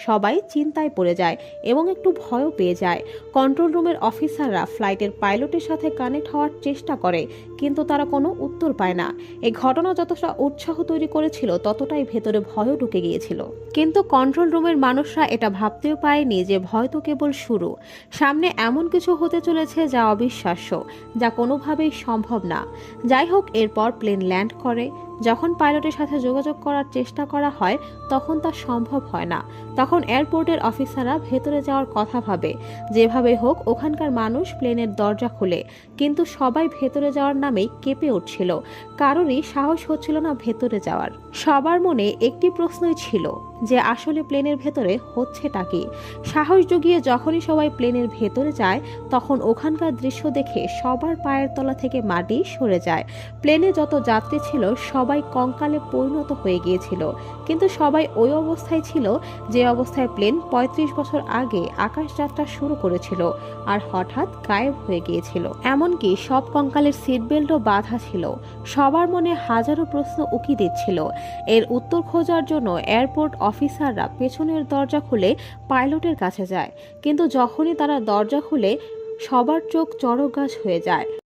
সবাই চিন্তায় পড়ে যায় এবং একটু ভয়ও পেয়ে যায়। কন্ট্রোল রুমের অফিসাররা ফ্লাইটের পাইলটের সাথে কানেক্ট হওয়ার চেষ্টা করে, কিন্তু তারা কোনো উত্তর পায় না। এই ঘটনা যতটা উৎসাহ তৈরি করেছিল, ততটাই ভেতরে ভয়ও ঢুকে গিয়েছিল। কিন্তু কন্ট্রোল রুমের মানুষরা এটা ভাবতেও পারেনি যে ভয় তো কেবল শুরু। সামনে এমন কিছু হতে চলেছে যা অবিশ্বাস্য, যা কোনোভাবেই সম্ভব না। যাই হোক, এরপর প্লেন ল্যান্ড করে। যখন পাইলটের সাথে যোগাযোগ করার চেষ্টা করা হয়, তখন তা সম্ভব হয় না। তখন এয়ারপোর্টের অফিসাররা ভেতরে যাওয়ার কথা ভাবে। যেভাবে হোক ওখানকার মানুষ প্লেনের দরজা খুলে, কিন্তু সবাই ভেতরে যাওয়ার নামেই কেঁপে উঠছিল। কারোরই সাহস হচ্ছিল না ভেতরে যাওয়ার। সবার মনে একটি প্রশ্নই ছিল যে আসলে প্লেনের ভেতরে হচ্ছেটা কি। সাহস জুগিয়ে যখনই সবাই প্লেনের ভেতরে যায়, তখন ওখানকার দৃশ্য দেখে সবার পায়ের তলা থেকে মাটি সরে যায়। প্লেনে যত যাত্রী ছিল সবাই কঙ্কালে পরিণত হয়ে গিয়েছিল, কিন্তু সবাই ওই অবস্থায় ছিল যে অবস্থায় প্লেন ৩৫ বছর আগে আকাশ যাত্রা শুরু করেছিল আর হঠাৎ গায়েব হয়ে গিয়েছিল। এমনকি সব কঙ্কালের সিট বেল্টও বাঁধা ছিল। সবার মনে হাজারো প্রশ্ন উকি দিচ্ছিল। এর উত্তর খোঁজার জন্য এয়ারপোর্ট অফিসাররা পেছনের দরজা খুলে পাইলটের কাছে যায়, কিন্তু যখনই তারা দরজা খুলে, সবার চোখ চড়ক গাছ হয়ে যায়।